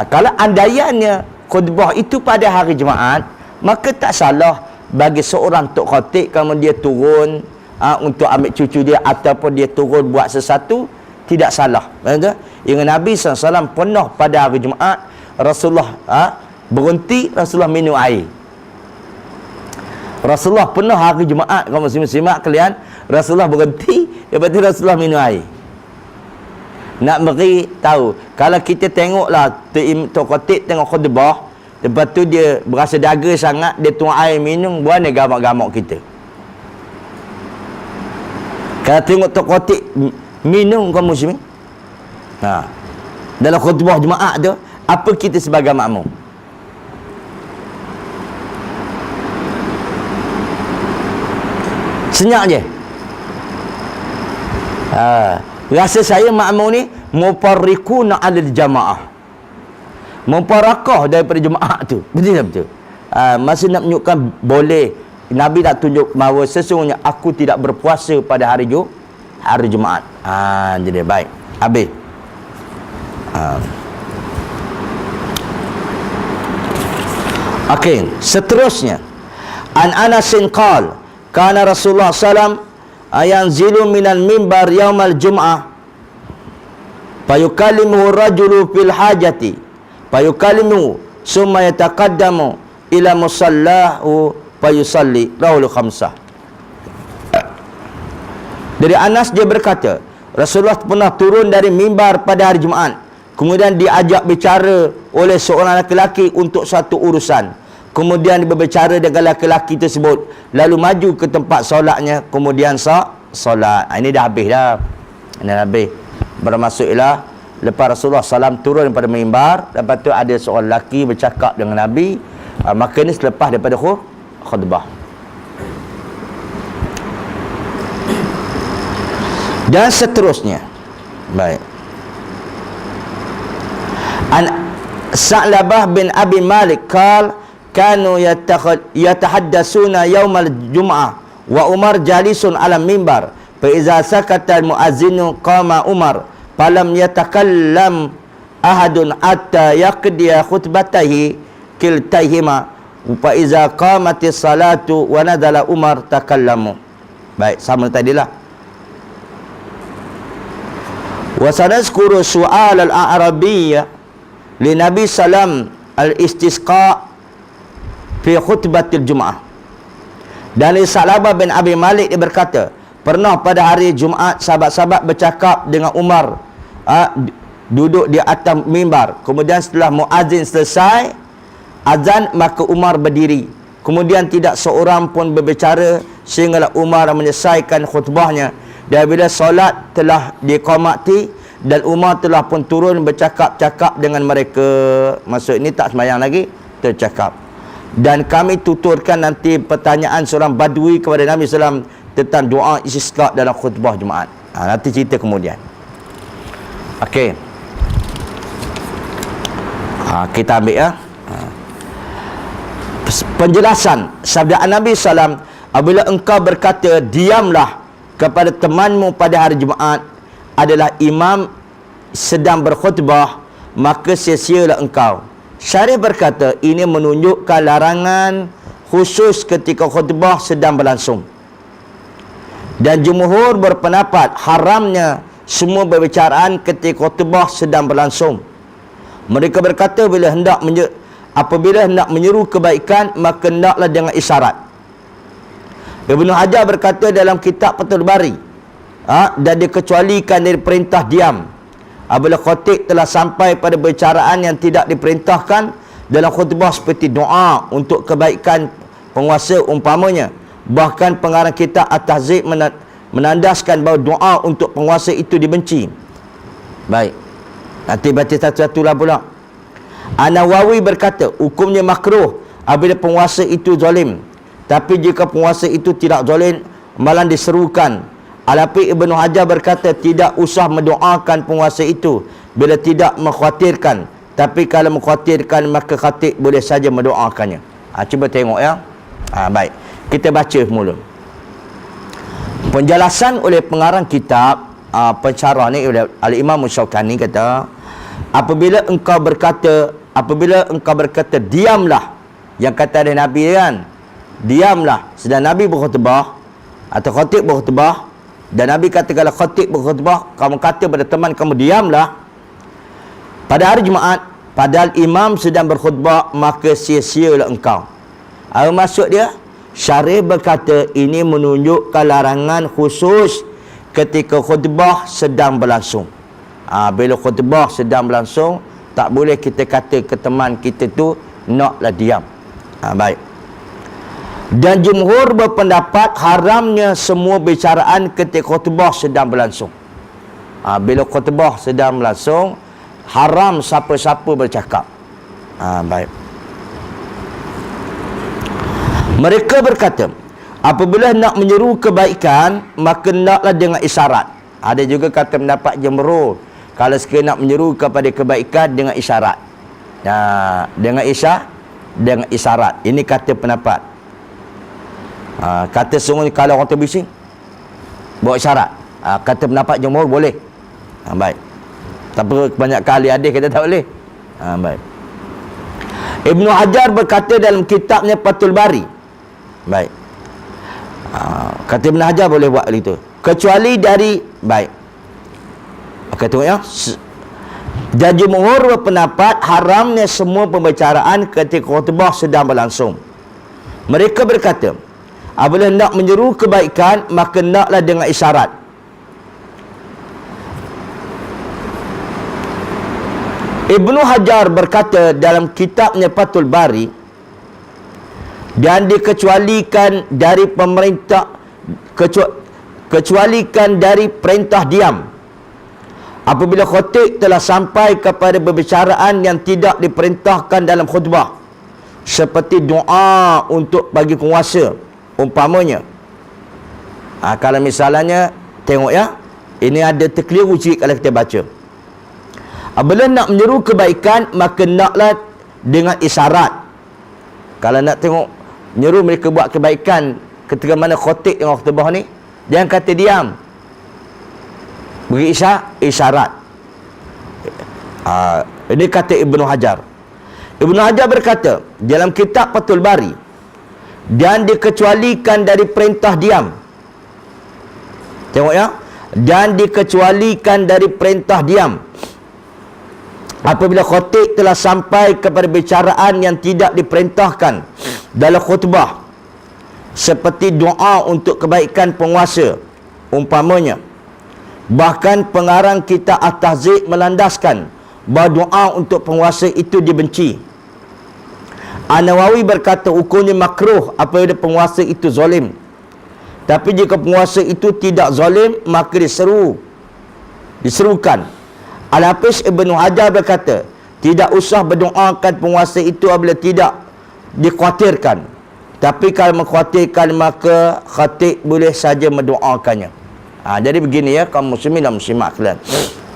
Kalau andaiannya khutbah itu pada hari Jumaat, maka tak salah bagi seorang tok khatib kalau dia turun untuk ambil cucu dia ataupun dia turun buat sesuatu, tidak salah. Betul? Yang Nabi SAW pernah pada hari Jumaat Rasulullah berhenti, Rasulullah minum air. Rasulullah pernah hari Jumaat, kaum muslimat kalian, Rasulullah berhenti, lepas tu Rasulullah minum air. Nak beri tahu, kalau kita tengoklah tok khatib tengok khutbah, lepas tu dia berasa daga sangat, dia tuang air minum, buat ni gamak-gamak kita. Kalau tengok tok khatib minum kaum muslimin, dalam khutbah Jumaat tu, apa kita sebagai makmum? Senyap je. Rasa saya makmum ni mufarriquna 'alal jamaah. Mufarakah daripada jemaah tu. Betul tak betul? Masa nak menunjukkan boleh, Nabi tak tunjuk bahawa sesungguhnya aku tidak berpuasa pada hari Jumaat. Jadi baik. Habis. Okey, seterusnya. An Anasin qala kana Rasulullah sallam ayanzilu minal mimbar yaumal jum'ah fayukallimuhu rajulu fil hajati fayukallimuhu summa yataqaddamu ila musallahu fayusalli rawul khamsah. Dari Anas dia berkata, Rasulullah pernah turun dari mimbar pada hari Jumaat, kemudian diajak bicara oleh seorang lelaki untuk satu urusan. Kemudian dia berbicara dengan lelaki tersebut, lalu maju ke tempat solatnya, kemudian solat. Ini dah habis dah. Ini dah habis. Bermaksudlah lepas Rasulullah SAW turun daripada mimbar, lepas tu ada seorang lelaki bercakap dengan Nabi, maka ini selepas daripada khutbah. Dan seterusnya. Baik. An Sa'labah bin Abi Malik qala kanu yatahaddasuna yaumal jum'ah wa Umar jalisun ala mimbar fa iza sakata al muazzinu qama Umar falam yatakallam ahadun hatta yaqdiya khutbatahi kiltayhima fa iza qamatis salatu wa nadala Umar takallamu. Baik, sama tadilah. Wa sanazkuru su'al al-a'rabiyyah li Nabi sallam al-istisqa fi khutbatil Jum'ah. Dan Sa'labah bin Abi Malik dia berkata, pernah pada hari Jumaat sahabat-sahabat bercakap dengan Umar, duduk di atas mimbar. Kemudian setelah muazzin selesai azan, maka Umar berdiri. Kemudian tidak seorang pun berbicara sehinggalah Umar menyelesaikan khutbahnya. Dan bila solat telah diqamati dan Umar telah pun turun bercakap-cakap dengan mereka. Maksud ini tak sembahyang lagi, tercakap. Dan kami tuturkan nanti pertanyaan seorang badui kepada Nabi SAW tentang doa istisqa dalam khutbah Jumaat. Nanti cerita kemudian. Okey. Kita ambil ya. Penjelasan sabda Nabi SAW, apabila engkau berkata diamlah kepada temanmu pada hari Jumaat adalah imam sedang berkhutbah, maka sia-sialah engkau. Syarih berkata ini menunjukkan larangan khusus ketika khutbah sedang berlangsung. Dan jumhur berpendapat haramnya semua perbicaraan ketika khutbah sedang berlangsung. Mereka berkata apabila hendak menyeru kebaikan, maka hendaklah dengan isyarat. Ibnu Hajar berkata dalam kitab Fathul Bari, dan dikecualikan dari perintah diam apabila khatib telah sampai pada perbicaraan yang tidak diperintahkan dalam khutbah seperti doa untuk kebaikan penguasa umpamanya. Bahkan pengarang kitab At-Tahzib menandaskan bahawa doa untuk penguasa itu dibenci. Baik, nanti baca satu-satu lah pula. An-Nawawi berkata hukumnya makruh apabila penguasa itu zalim, tapi jika penguasa itu tidak zalim malah diserukan. Al-Hafidh Ibnu Hajar berkata tidak usah mendoakan penguasa itu bila tidak mengkhawatirkan, tapi kalau mengkhawatirkan maka khatib boleh saja mendoakannya. Cuba tengok ya. Baik, kita baca semula. Penjelasan oleh pengarang kitab pensyarah ni oleh Al-Imam Syaukani kata, apabila engkau berkata diamlah, yang kata ada Nabi kan, diamlah sedang Nabi berkhutbah atau khatib berkhutbah, dan Nabi kata kalau khatib berkhutbah kamu kata pada teman kamu diamlah pada hari Jumaat padahal imam sedang berkhutbah, maka sia-sialah engkau. Apa maksud dia? Syarih berkata ini menunjukkan larangan khusus ketika khutbah sedang berlangsung. Bila khutbah sedang berlangsung, tak boleh kita kata ke teman kita tu naklah diam. Baik. Dan jumhur berpendapat haramnya semua bicaraan ketika khutbah sedang berlangsung. Bila khutbah sedang berlangsung, haram siapa-siapa bercakap. Baik. Mereka berkata, apabila nak menyeru kebaikan, maka naklah dengan isyarat. Ada juga kata pendapat jumhur, kalau sekiranya nak menyeru kepada kebaikan dengan isyarat. Dengan isyarat. Ini kata pendapat. Kata sungguhnya kalau orang terbising bawa isyarat. Kata pendapat jumhur boleh. Baik. Tapi banyak kali adik kata tak boleh. Baik. Ibnu Hajar berkata dalam kitabnya Fathul Bari. Baik. Kata Ibnu Hajar boleh buat itu kecuali dari baik. Tengok ya. Dan jumhur berpendapat haramnya semua pembicaraan ketika khutbah sedang berlangsung. Mereka berkata, apabila hendak menyeru kebaikan, maka hendaklah dengan isyarat. Ibnu Hajar berkata dalam kitabnya Fathul Bari, dan dikecualikan dari perintah diam apabila khatib telah sampai kepada perbicaraan yang tidak diperintahkan dalam khutbah, seperti doa untuk bagi penguasa umpamanya. Kalau misalnya tengok ya, ini ada terkeliru sikit kalau kita baca. Apabila nak menyeru kebaikan, maka naklah dengan isyarat. Kalau nak tengok menyeru mereka buat kebaikan ketika mana khatib yang khutbah ni, jangan kata diam, beri isyarat. Ini kata Ibnu Hajar. Ibnu Hajar berkata dalam kitab Fathul Bari, dan dikecualikan dari perintah diam. Tengok ya, dan dikecualikan dari perintah diam apabila khatib telah sampai kepada bicaraan yang tidak diperintahkan dalam khutbah, seperti doa untuk kebaikan penguasa umpamanya. Bahkan pengarang kitab At-Tahzib melandaskan bahawa doa untuk penguasa itu dibenci. An-Nawawi berkata hukumnya makruh apabila penguasa itu zalim, tapi jika penguasa itu tidak zalim maka diserukan. Al-Hafidh Ibnu Hajar berkata tidak usah berdoakan penguasa itu apabila tidak dikhawatirkan, tapi kalau mengkhawatirkan maka khatib boleh saja mendoakannya. Jadi begini ya kaum muslimin dan muslimat sekalian.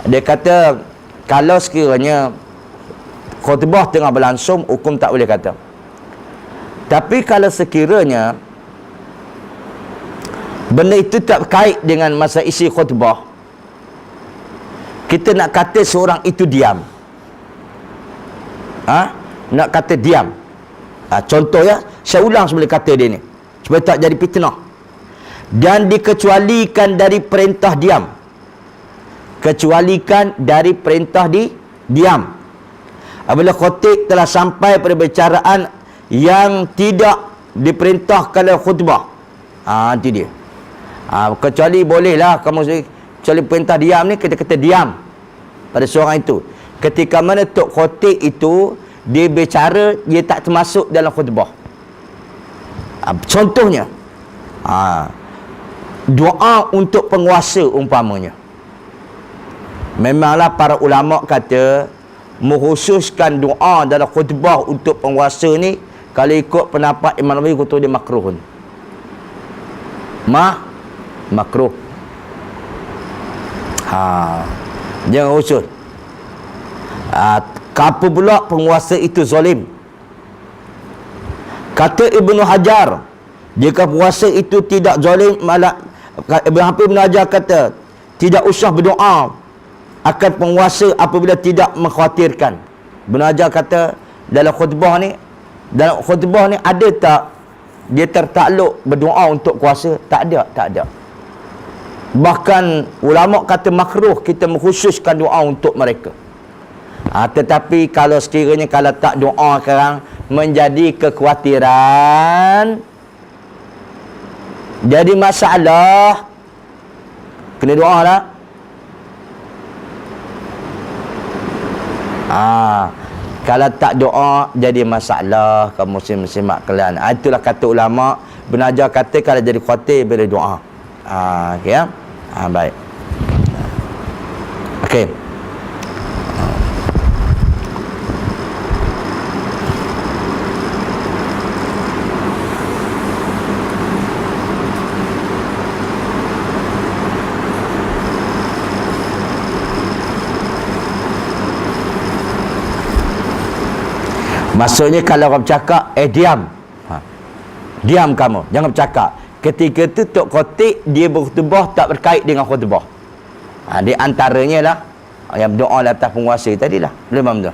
Dia kata kalau sekiranya khutbah tengah berlangsung, hukum tak boleh kata. Tapi kalau sekiranya benda itu tak berkait dengan masa isi khutbah, kita nak kata seorang itu diam, nak kata diam, Contoh ya, saya ulang sebelum kata dia ni supaya tak jadi fitnah. Dan dikecualikan dari perintah diam. Kecualikan dari perintah diam. Apabila khatib telah sampai pada perbicaraan yang tidak diperintahkan dalam khutbah. Itu dia. Kecuali bolehlah kamu kecuali perintah diam ni, kita kata diam pada seorang itu. Ketika mana tok khatib itu dia berbicara, dia tak termasuk dalam khutbah. Contohnya doa untuk penguasa umpamanya. Memanglah para ulama kata mengkhususkan doa dalam khutbah untuk penguasa ni, kalau ikut pendapat Imam Nawawi kata dia makruh. Makruh. Jangan khusus. Apa pula penguasa itu zalim? Kata Ibnu Hajar, jika penguasa itu tidak zalim, malah Ibnu Hajar kata tidak usah berdoa akan penguasa apabila tidak mengkhawatirkan. Ibnu Hajar kata dalam khutbah ni ada tak dia tertakluk berdoa untuk kuasa? Tak ada. Bahkan ulama kata makruh kita mengkhususkan doa untuk mereka. Tetapi kalau sekiranya kalau tak doa sekarang menjadi kekhawatiran, jadi masalah, kena doa lah. Kalau tak doa jadi masalah kaum muslim-muslimat kalian. Itulah kata ulama. Benajar kata kalau jadi khawatir boleh doa. Okey ya. Baik. Okey. Maksudnya kalau orang bercakap, diam. Diam kamu, jangan bercakap. Ketika tu tok khatib dia berkhutbah tak berkait dengan khutbah. Di antaranya lah yang berdoa atas penguasa tadilah. Boleh faham tu?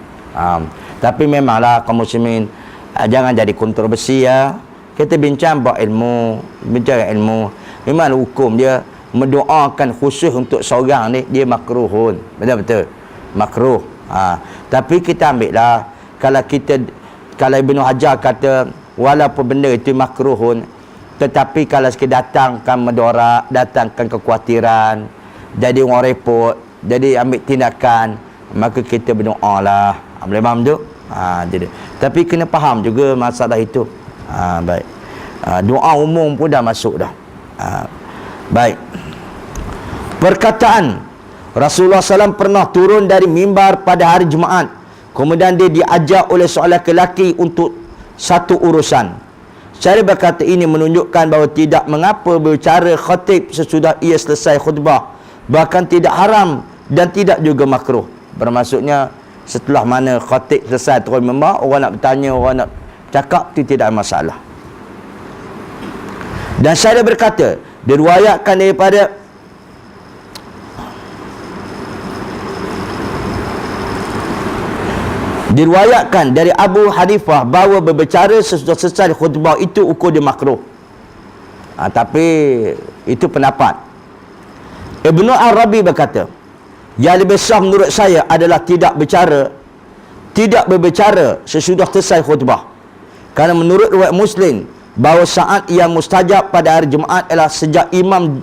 Tapi memanglah kaum muslimin jangan jadi kontroversi ya. Kita bincang buat ilmu, bincang ilmu. Memang hukum dia mendoakan khusus untuk seorang ni dia makruhun. Betul-betul. Makruh. Tapi kita ambil lah, kalau Ibnu Hajar kata walaupun benda itu makruhun, tetapi kalau sekadar datangkan medorak, datangkan kekhawatiran, jadi orang repot, jadi ambil tindakan, maka kita berdoa lah. Boleh faham tu? Jadi. Tapi kena faham juga masalah itu. Baik. Doa umum pun dah masuk dah. Baik. Perkataan Rasulullah SAW pernah turun dari mimbar pada hari Jumaat. Kemudian dia diajak oleh seorang lelaki untuk satu urusan. Cara berkata ini menunjukkan bahawa tidak mengapa berbicara khatib sesudah ia selesai khutbah. Bahkan tidak haram dan tidak juga makruh. Bermaksudnya setelah mana khatib selesai turun mimbar, orang nak bertanya, orang nak cakap, itu tidak ada masalah. Dan saya berkata, diriwayatkan daripada diriwayatkan dari Abu Hanifah bahawa berbicara sesudah selesai khutbah itu ukur dia makruh. Tapi itu pendapat. Ibnu Arabi berkata, yang lebih sah menurut saya adalah tidak berbicara sesudah selesai khutbah. Kerana menurut riwayat Muslim bahawa saat yang mustajab pada hari Jumaat adalah sejak imam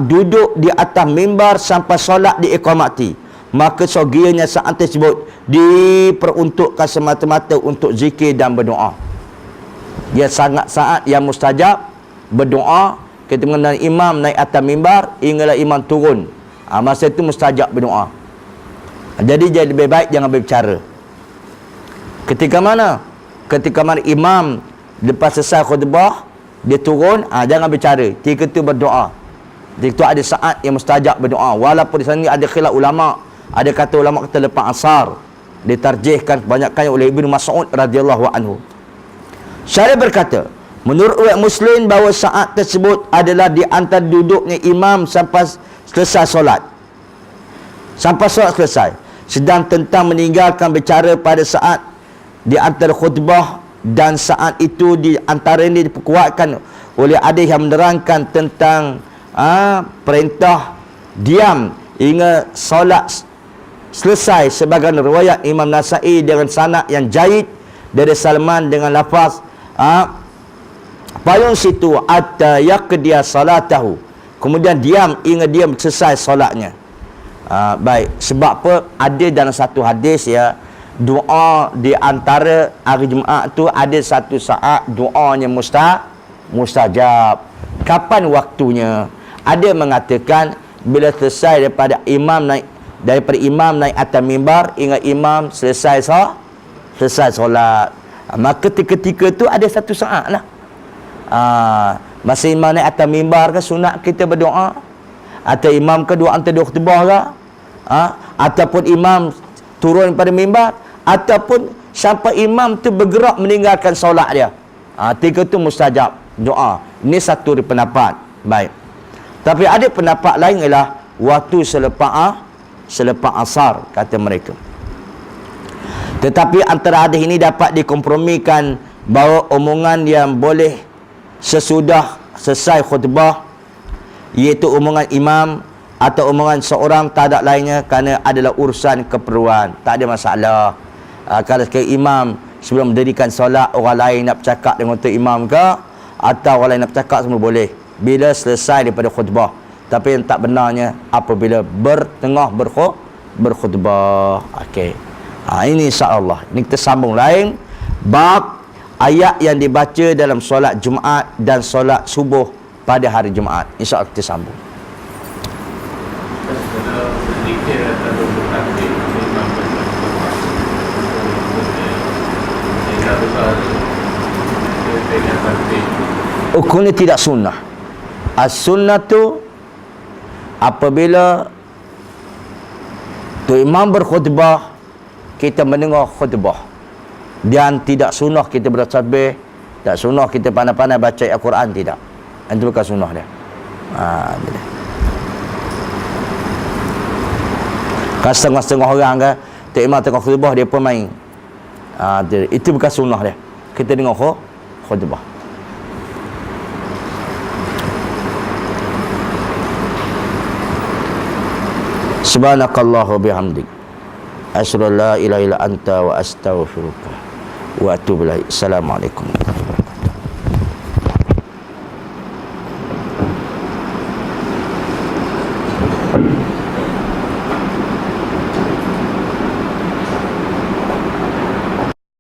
duduk di atas mimbar sampai solat diiqamati. Maka sogirnya saat tersebut diperuntukkan semata-mata untuk zikir dan berdoa. Dia sangat saat yang mustajab berdoa. Kita mengenai imam naik atas mimbar hinggalah imam turun. Masa itu mustajab berdoa. Jadi lebih baik jangan berbicara. Ketika mana? Ketika mana imam lepas selesai khutbah dia turun, jangan berbicara. Ketika itu berdoa. Itu ada saat yang mustajab berdoa. Walaupun di sana ada khilaf ulama. Ada kata ulama kata lepas asar, ditarjihkan kebanyakannya oleh Ibnu Mas'ud radhiyallahu anhu. Syarih berkata, menurut riwayat Muslim bahawa saat tersebut adalah di antara duduknya imam sampai selesai solat. Sampai solat selesai. Sedang tentang meninggalkan bicara pada saat di antara khutbah dan saat itu di antara ini diperkuatkan oleh hadis yang menerangkan tentang perintah diam hingga solat selesai, sebagai riwayat Imam Nasa'i dengan sanad yang jaid dari Salman dengan lafaz payung situ atta yaqdiya salatahu, kemudian diam hingga dia selesai solatnya. Baik, sebab apa? Ada dalam satu hadis ya, doa di antara hari Jumaat tu ada satu saat doanya mustajab. Kapan waktunya? Ada mengatakan bila selesai daripada imam naik atas mimbar hingga imam selesai solat. Maka ketika tu ada satu saat lah. Masa imam naik atas mimbar ke sunat kita berdoa, atau imam ke doa antara dua khutbah ke, ataupun imam turun pada mimbar, ataupun sampai imam tu bergerak meninggalkan solat dia. Tiga tu mustajab doa. Ini satu pendapat. Baik. Tapi ada pendapat lain ialah waktu selepas asar, kata mereka. Tetapi antara hadis ini dapat dikompromikan bahawa omongan yang boleh sesudah selesai khutbah, iaitu omongan imam atau omongan seorang tak ada lainnya, kerana adalah urusan keperluan, tak ada masalah. Kalau sekali imam sebelum mendirikan solat, orang lain nak bercakap dengan tu imam ke, atau orang lain nak bercakap, semua boleh bila selesai daripada khutbah. Tapi yang tak benarnya apabila bertengah berkhutbah. Okey. Ini insya-Allah. Ini kita sambung lain bab ayat yang dibaca dalam solat Jumaat dan solat subuh pada hari Jumaat. Insya-Allah kita sambung. Hukumnya tidak sunnah. As-sunnah tu apabila tu imam berkhutbah, kita mendengar khutbah, dan tidak sunnah kita bertasbih, tak sunnah kita pandai-pandai baca Al-Quran, tidak. Itu bukan sunnah dia. Kan setengah-setengah orang ke, tu imam tengah khutbah dia pun main. Itu bukan sunnah dia. Kita dengar khutbah. Subhanakallahu bihamdik, asyhadu an la ilaha illa anta wa astaghfiruka wa atubu ilaik. Assalamualaikum.